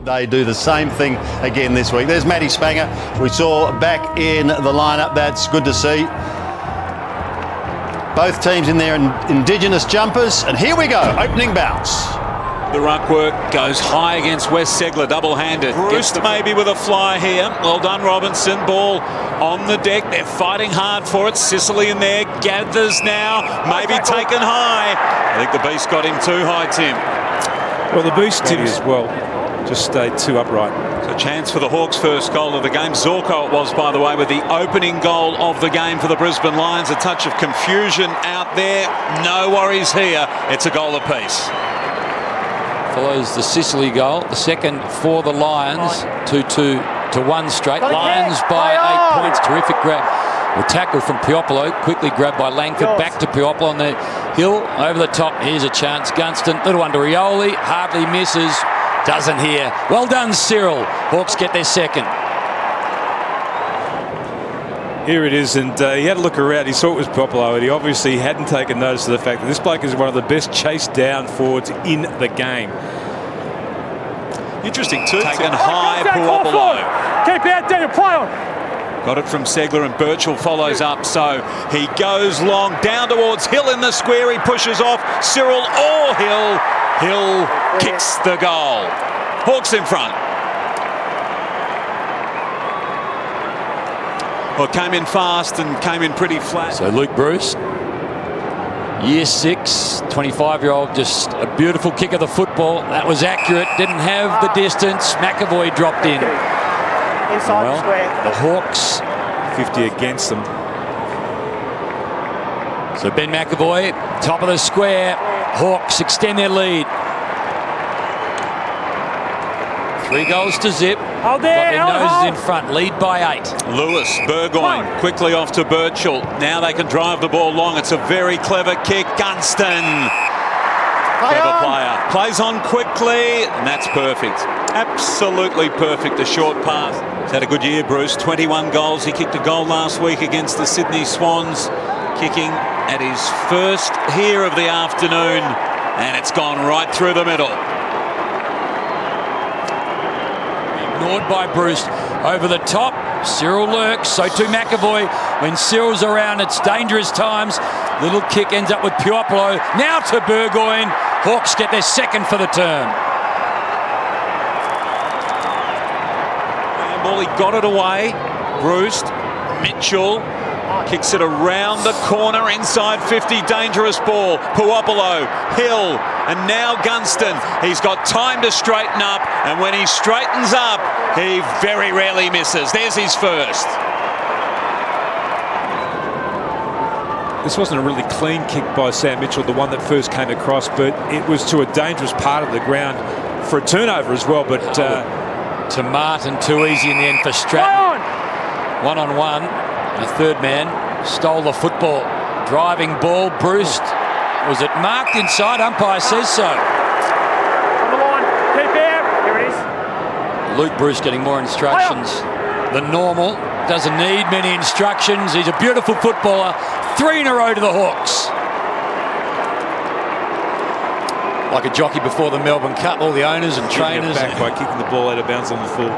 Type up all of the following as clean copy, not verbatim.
They do the same thing again this week. There's Matty Spanger, we saw back in the lineup. That's good to see. Both teams in their Indigenous jumpers. And here we go, opening bounce. The ruck work goes high against West Segler, double-handed. Bruce maybe with a fly here. Well done, Robinson. Ball on the deck. They're fighting hard for it. Sicily in there. Gathers now. Maybe taken high. I think the Beast got him too high, Tim. Well, the Beast did as well. Just stayed too upright. So chance for the Hawks' first goal of the game. Zorko it was, by the way, with the opening goal of the game for the Brisbane Lions. A touch of confusion out there. No worries here. It's a goal apiece. Follows the Sicily goal, the second for the Lions, 2-2 to 1 straight. Lions by 8 points, terrific grab. The tackle from Piopolo, quickly grabbed by Langford, back to Piopolo on the hill, over the top. Here's a chance, Gunston, little one to Rioli, hardly misses, doesn't here. Well done, Cyril. Hawks get their second. Here it is, and he had a look around. He saw it was Piopolo, and he obviously hadn't taken notice of the fact that this bloke is one of the best chased down forwards in the game. Interesting too. Taken high, Piopolo. Keep out there, play on. Got it from Segler, and Birchall follows up. So he goes long down towards Hill in the square. He pushes off Cyril or Hill. Hill kicks the goal. Hawks in front. Well, came in fast and came in pretty flat. So Luke Bruce, year 6, 25-year-old, just a beautiful kick of the football. That was accurate, didn't have the distance. McAvoy dropped in. Inside the square. The Hawks, 50 against them. so Ben McAvoy, top of the square. Hawks extend their lead. 3 goals to zip. Hold there, Got their noses in front, lead by 8. Lewis, Burgoyne, quickly off to Birchall. Now they can drive the ball long. It's a very clever kick. Gunston, clever player. Plays on quickly, and that's perfect. Absolutely perfect, a short pass. He's had a good year, Bruce. 21 goals. He kicked a goal last week against the Sydney Swans, kicking at his first here of the afternoon, and it's gone right through the middle. Ignored by Bruce. Over the top, Cyril lurks, so too McAvoy. When Cyril's around, it's dangerous times. Little kick ends up with Piopolo. Now to Burgoyne. Hawks get their second for the term. Well, he got it away. Bruce, Mitchell kicks it around the corner inside 50. Dangerous ball. Puopolo, Hill, and now Gunston. He's got time to straighten up, and when he straightens up, he very rarely misses. There's his first. This wasn't a really clean kick by Sam Mitchell, the one that first came across, but it was to a dangerous part of the ground for a turnover as well. But to Martin, too easy in the end for Stratton. 1-on-1. The third man stole the football. Driving ball. Bruce, was it marked inside? Umpire says so. On the line. Keep out. Here it is. Luke Bruce getting more instructions than normal. Doesn't need many instructions. He's a beautiful footballer. 3 in a row to the Hawks. Like a jockey before the Melbourne Cup, all the owners and trainers. Back by kicking the ball out of bounds on the full.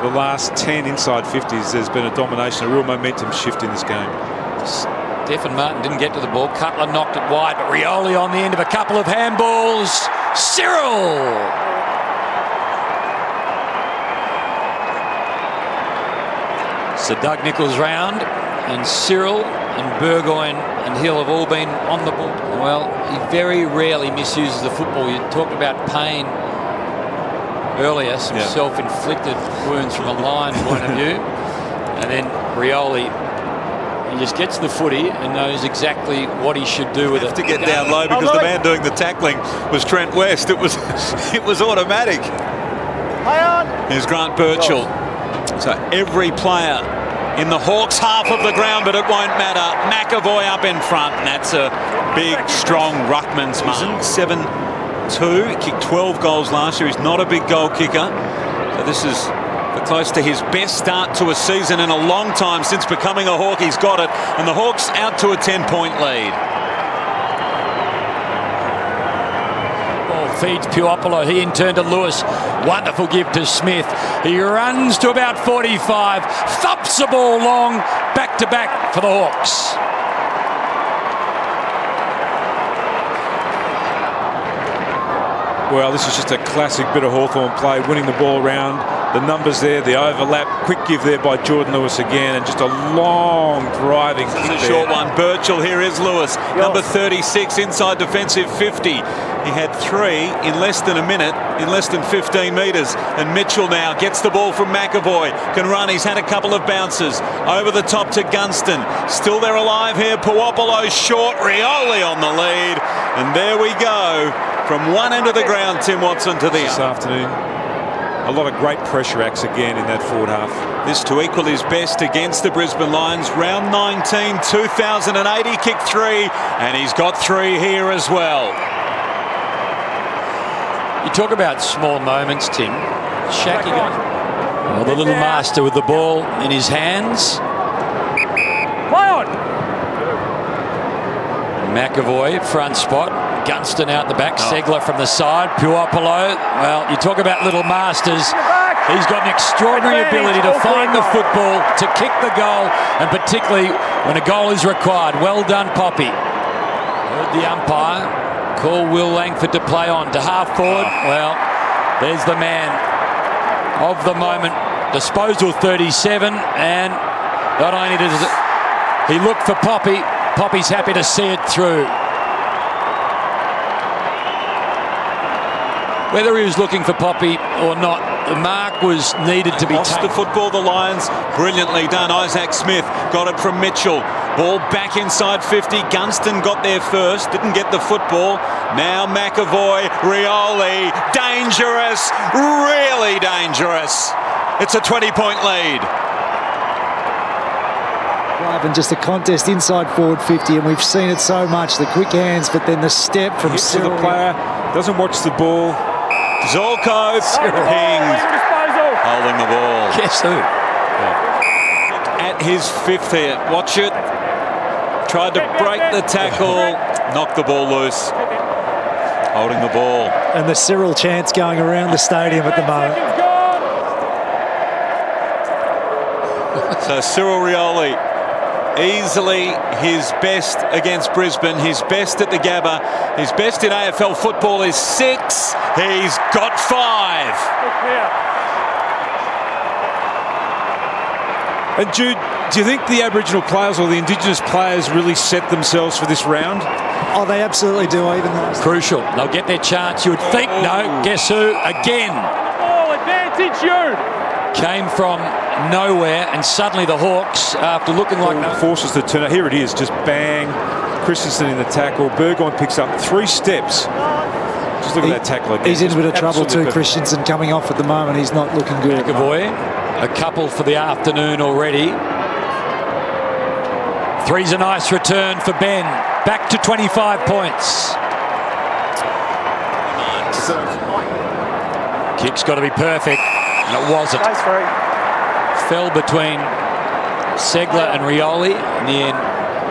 The last 10 inside 50s, there's been a domination, a real momentum shift in this game. Stephen Martin didn't get to the ball. Cutler knocked it wide, but Rioli on the end of a couple of handballs. Cyril! So Doug Nichols round, and Cyril and Burgoyne and Hill have all been on the ball. Well, he very rarely misuses the football. You talked about pain earlier, some self-inflicted wounds from a Lion point of view. And then Rioli, he just gets the footy and knows exactly what he should do with it. To get down low, because the man doing the tackling was Trent West. It was automatic. Here's Grant Birchall. So every player in the Hawks half of the ground, but it won't matter. McAvoy up in front, and that's a big, strong ruckman's mark. 7-2, he kicked 12 goals last year. He's not a big goal kicker. So this is close to his best start to a season in a long time since becoming a Hawk. He's got it, and the Hawks out to a 10-point lead. Ball feeds Puopolo. He in turn to Lewis. Wonderful give to Smith. He runs to about 45, thumps the ball long, back to back for the Hawks. Well, this is just a classic bit of Hawthorn play, winning the ball around. The numbers there, the overlap, quick give there by Jordan Lewis again, and just a long driving kick there. Short one, Birchall, here is Lewis, number 36, inside defensive 50. He had 3 in less than a minute, in less than 15 metres. And Mitchell now gets the ball from McAvoy, can run, he's had a couple of bounces. Over the top to Gunston, still they're alive here, Puopolo short, Rioli on the lead. And there we go, from one end of the ground, Tim Watson, to the this other. afternoon. A lot of great pressure acts again in that forward half. This to equal his best against the Brisbane Lions. Round 19, 2008, he kicked 3, and he's got 3 here as well. You talk about small moments, Tim. Shaki goes. Well, the little master with the ball in his hands. Play on. McAvoy, front spot. Gunston out the back. Segler from the side. Puopolo. Well, you talk about little masters. He's got an extraordinary ability to find the football, to kick the goal, and particularly when a goal is required. Well done, Poppy. Heard the umpire call Will Langford to play on to half forward. Well, there's the man of the moment. Disposal 37, and not only does he look for Poppy, Poppy's happy to see it through. Whether he was looking for Poppy or not, the mark was needed to be Lost taken. the football, the Lions. Brilliantly done. Isaac Smith got it from Mitchell. Ball back inside 50. Gunston got there first. Didn't get the football. Now McAvoy, Rioli. Dangerous. Really dangerous. It's a 20-point lead. And just a contest inside forward 50, and we've seen it so much. The quick hands, but then the step from Hits to Cyril. the player, doesn't watch the ball. Zorko pinged. Holding the ball. Guess who? At his 5th hit. Watch it. Tried to break the tackle. Knocked the ball loose. Holding the ball. And the Cyril chants going around the stadium at the moment. So Cyril Rioli, easily his best against Brisbane, his best at the Gabba, his best in AFL football is 6. He's got 5. And Jude, do you think the Aboriginal players or the Indigenous players really set themselves for this round? Oh, they absolutely do. Even last. Crucial. They'll get their chance. You would think. No. Guess who? Again. Ball advantage, you. Came from nowhere, and suddenly the Hawks, after looking like no. Forces the turn. Here it is. Just bang. Christensen in the tackle. Burgoyne picks up 3 steps. Just look at that tackle again. He's in a bit of trouble Absolutely too, perfect. Christensen coming off at the moment. He's not looking good. McAvoy, a couple for the afternoon already. 3's a nice return for Ben. Back to 25 points. Kick's got to be perfect, and it wasn't. Fell between Segler and Rioli, in the end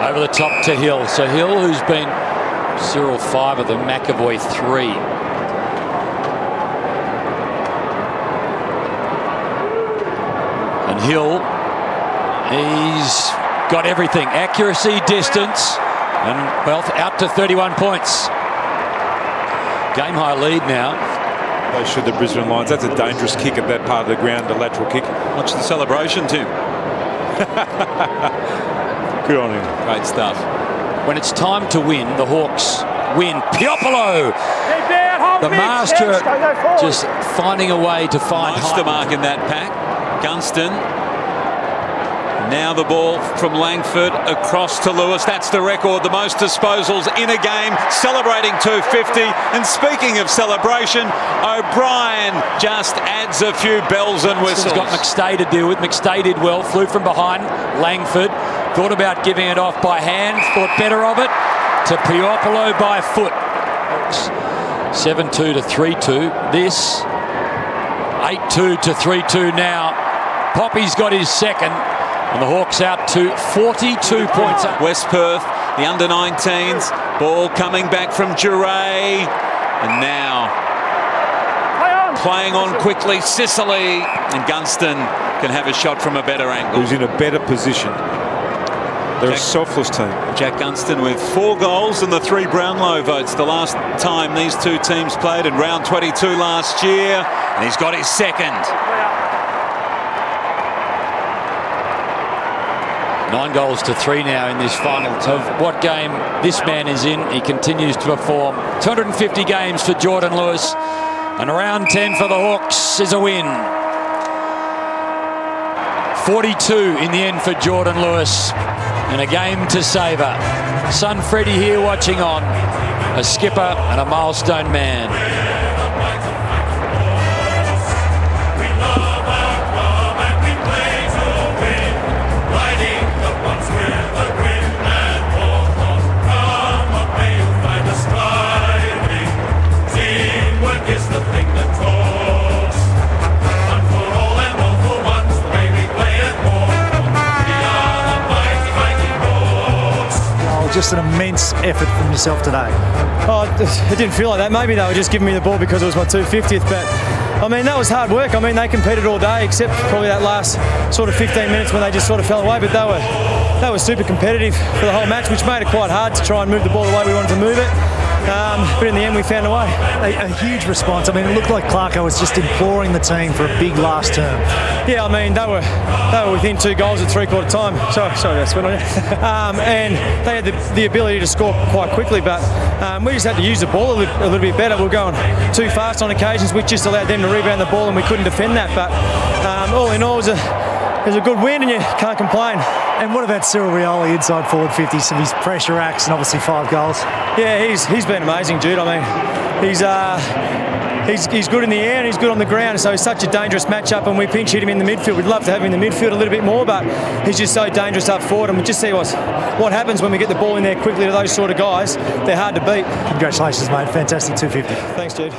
over the top to Hill. So Hill, who's been Cyril 5 of them, McAvoy 3. And Hill, he's got everything. Accuracy, distance, and, well, out to 31 points. Game high lead now. They should, the Brisbane Lions. That's a dangerous kick at that part of the ground, the lateral kick. Watch the celebration, Tim. Good on him. Great stuff. When it's time to win, the Hawks win. Puopolo, Keep down, hold the mid. master, Yes, go forward. just finding a way to find Monster mark in that pack. Gunston. Now the ball from Langford across to Lewis. That's the record, the most disposals in a game, celebrating 250. And speaking of celebration, O'Brien just adds a few bells and He's whistles. got McStay to deal with. McStay did well, flew from behind. Langford thought about giving it off by hand, thought better of it, to Puopolo by foot. 7-2 to 3-2. This 8-2 to 3-2 now. Poppy's got his second, and the Hawks out to 42 points up. West Perth, the under-19s. Ball coming back from Duray. And now playing on quickly. Sicily and Gunston can have a shot from a better angle. Who's in a better position. They're a selfless team. Jack Gunston with 4 goals and the 3 Brownlow votes the last time these two teams played in round 22 last year. And he's got his second. 9 goals to 3 now in this final. Of what game this man is in, he continues to perform. 250 games for Jordan Lewis. And round 10 for the Hawks is a win. 42 in the end for Jordan Lewis. And a game to savour. Son Freddie here watching on. A skipper and a milestone man. Just an immense effort from yourself today. Oh, it didn't feel like that. Maybe they were just giving me the ball because it was my 250th, but I mean, that was hard work. I mean, they competed all day except probably that last sort of 15 minutes when they just sort of fell away, but they were super competitive for the whole match, which made it quite hard to try and move the ball the way we wanted to move it. But in the end, we found a way. A huge response. I mean, it looked like Clarko was just imploring the team for a big last term. Yeah, I mean, they were within 2 goals at 3/4 time. Sorry, that's what I and they had the ability to score quite quickly, but we just had to use the ball a little bit better. We were going too fast on occasions, which just allowed them to rebound the ball, and we couldn't defend that. But all in all, it was a good win, and you can't complain. And what about Cyril Rioli, inside forward 50, some of his pressure acts and obviously 5 goals? Yeah, he's been amazing, Jude. I mean, he's good in the air and he's good on the ground, so it's such a dangerous matchup, and we pinch hit him in the midfield. We'd love to have him in the midfield a little bit more, but he's just so dangerous up forward, and we just see what happens when we get the ball in there quickly to those sort of guys. They're hard to beat. Congratulations, mate. Fantastic 250. Thanks, Jude.